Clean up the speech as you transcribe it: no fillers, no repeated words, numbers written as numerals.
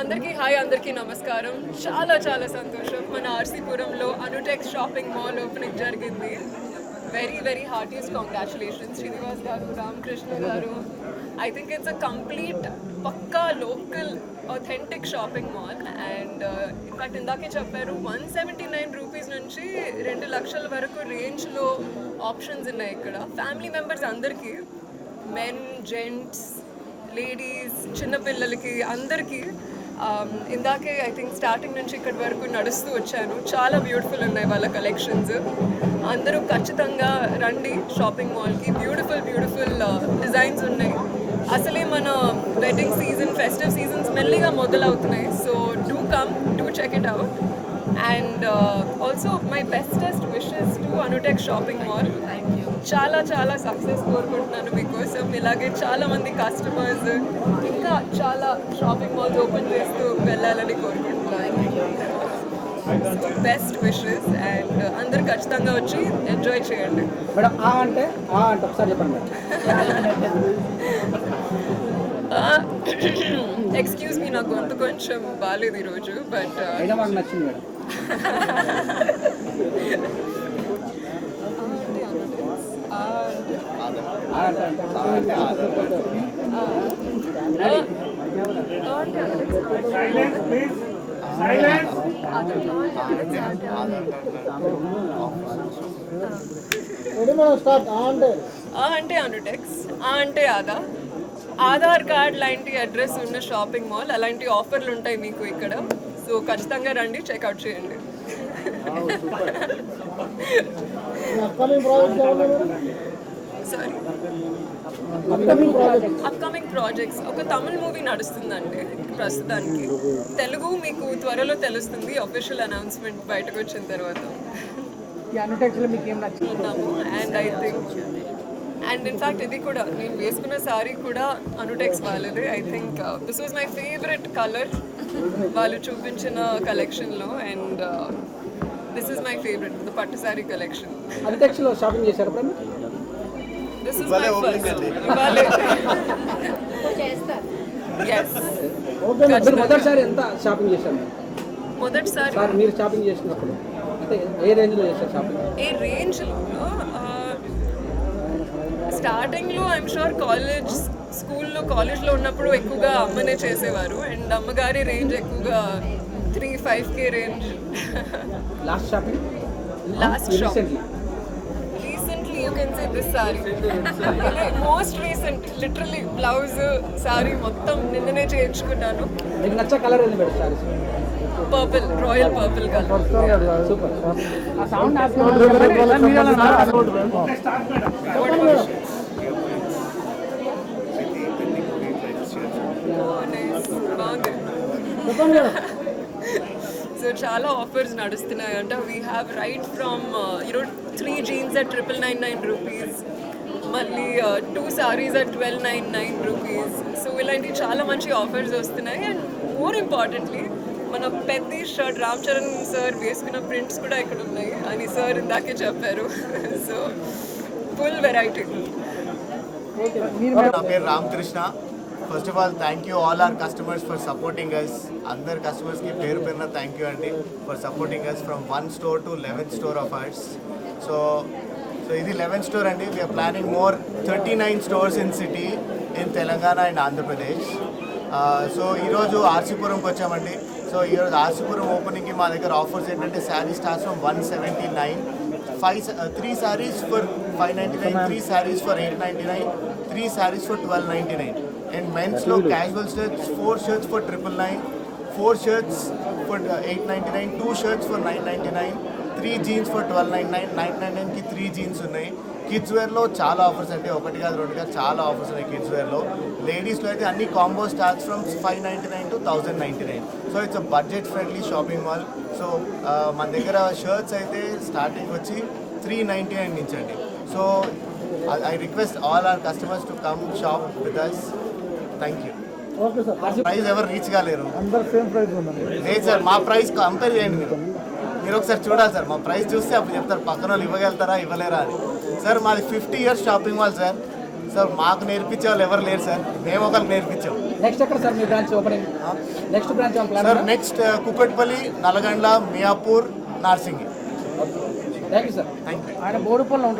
అందరికీ హాయ్, అందరికీ నమస్కారం. చాలా చాలా సంతోషం. మన ఆర్సీపురంలో అనుటెక్స్ షాపింగ్ మాల్ ఓపెనింగ్ జరిగింది. Very very heartiest congratulations Srinivas garu, Ramakrishna garu. I think it's a complete పక్కా local authentic shopping mall. And in fact ఇందాకే చెప్పారు 179 రూపీస్ నుంచి 2 లక్షల వరకు రేంజ్లో ఆప్షన్స్ ఉన్నాయి ఇక్కడ. ఫ్యామిలీ మెంబర్స్ అందరికీ, మెన్, జెంట్స్, లేడీస్, చిన్నపిల్లలకి అందరికీ. ఇందాకే ఐ థింక్ స్టార్టింగ్ నుంచి ఇక్కడి వరకు నడుస్తూ వచ్చాను. చాలా బ్యూటిఫుల్ ఉన్నాయి వాళ్ళ కలెక్షన్స్. అందరూ ఖచ్చితంగా రండి షాపింగ్ మాల్కి. బ్యూటిఫుల్ బ్యూటిఫుల్ డిజైన్స్ ఉన్నాయి. అసలే మన వెడ్డింగ్ సీజన్, ఫెస్టివ్ సీజన్స్ మెల్లిగా మొదలవుతున్నాయి. So do come, do check it out. And also my bestest wishes to Anutech shopping mall. చాలా చాలా సక్సెస్ కోరుకుంటున్నాను మీకోసం. ఇలాగే చాలామంది కస్టమర్స్ ఇంకా చాలా షాపింగ్ మాల్స్ ఓపెన్ చేస్తూ వెళ్ళాలని కోరుకుంటున్నాను. బెస్ట్ విషెస్ అండ్ అందరు ఖచ్చితంగా వచ్చి ఎంజాయ్ చేయండి. మేడం అంటే ఒకసారి చెప్పండి. ఎక్స్క్యూజ్ మీ, నా గొంతు కొంచెం బాగాలేదు ఈరోజు. బట్ మాకు నచ్చింది మేడం. అంటే అనుటెక్స్, అంటే ఆధార్ కార్డ్ లాంటి అడ్రస్ ఉన్న షాపింగ్ మాల్. అలాంటి ఆఫర్లు ఉంటాయి మీకు ఇక్కడ. సో ఖచ్చితంగా రండి, చెక్అవుట్ చేయండి. సారీ, అప్కమింగ్ ప్రాజెక్ట్స్ ఒక తమిళ్ మూవీ నడుస్తుందండి ప్రస్తుతానికి. తెలుగు మీకు త్వరలో తెలుస్తుంది, అఫీషియల్ అనౌన్స్మెంట్ బయటకు వచ్చిన తర్వాత. And I think and in fact ఇది కూడా నేను వేసుకున్న సారీ కూడా అనుటెక్స్ వాళ్ళది. I think this was my favourite colour వాళ్ళు చూపించిన కలెక్షన్లో. And this is my favourite, the పట్టు సారీ కలెక్షన్. అనుటెక్స్లో షాపింగ్ చేశారు. This is my first. Yes. మొదటిసారి ఎంత షాపింగ్ చేశారు? మొదటిసారి మీరు షాపింగ్ చేసినప్పుడు అంటే ఏ రేంజ్లో చేశారు షాపింగ్? ఏ రేంజ్లో? స్టార్టింగ్లో ఐఎమ్ షూర్ కాలేజ్లో ఉన్నప్పుడు ఎక్కువగా అమ్మనే చేసేవారు. అండ్ అమ్మగారి రేంజ్ ఎక్కువగా 3-5K range. Last shopping? Last shopping you can say this saree. Most recent, literally blouse, saree మొత్తం నిన్ననే చేయించుకున్నాను. మీకు నచ్చే కలర్ ఏంది madam? Sorry purple, royal purple colour. Super. ఆ సౌండ్ బాగుంది. సో చాలా ఆఫర్స్ నడుస్తున్నాయి అంట. We have right from 3 jeans at 999 rupees, మళ్ళీ 2 sarees at 1299 రూపీస్. సో ఇలాంటి చాలా మంచి ఆఫర్స్ వస్తున్నాయి. అండ్ మోర్ ఇంపార్టెంట్లీ మన పెద్ద షర్ట్ రామ్ చరణ్ సార్ వేసుకున్న ప్రింట్స్ కూడా ఇక్కడ ఉన్నాయి అని సార్ ఇందాకే చెప్పారు. So full variety. నా పేరు Ramakrishna. First of all thank you all our customers for supporting us. అందరు కస్టమర్స్కి పేరు పేరున థ్యాంక్ యూ అండి for supporting us from 1 store to 11th store of ours. So ఇది 11th store అండి. We are planning more 39 stores in city in Telangana and Andhra Pradesh. So ఈరోజు ఆర్సీపురంకి వచ్చామండి. So ఈరోజు ఆర్సీపురం ఓపెనింగ్కి మా దగ్గర ఆఫర్స్ ఏంటంటే sari starts from 179, 3 sarees for 599, 3 sarees for 899, 3 sarees for 1299. And men's లో casual shirts 4 shirts for 999, 4 shirts for 899, 2 shirts for 999, 3 jeans for 1299, 999కి 3 jeans ఉన్నాయి. Kids వేర్లో చాలా offers అంటే ఒకటి కాదు రెండు కాదు చాలా ఆఫర్స్ ఉన్నాయి కిడ్స్ వేర్లో. లేడీస్లో అయితే అన్ని combo starts from 599 to 1099. So it's a budget friendly shopping mall. So మన దగ్గర షర్ట్స్ అయితే స్టార్టింగ్ వచ్చి 399 నుంచి అండి. So I request all our customers to come shop with us. Thank you. Price ఎవరు రీచ్ కాలేరు. లేదు సార్, మా ప్రైస్ కంపేర్ చేయండి మీరు ఒకసారి చూడాలి సార్. మా ప్రైస్ చూస్తే అప్పుడు చెప్తారు పక్కన వాళ్ళు ఇవ్వగలుగుతారా ఇవ్వలేరా అని. సార్ మాది 50 years shopping mall sir. Sir మాకు నేర్పించే వాళ్ళు ఎవరు లేరు సార్, మేము ఒకరికి నేర్పించాం. నెక్స్ట్ ఎక్కడ sir me branch opening? Next branch plan? Sir next Kukatpally, Nalgonda, Miyapur, Narsingi. Thank you sir. Thank you. ఆయన బోడుపల్లిలో ఉంటాడు.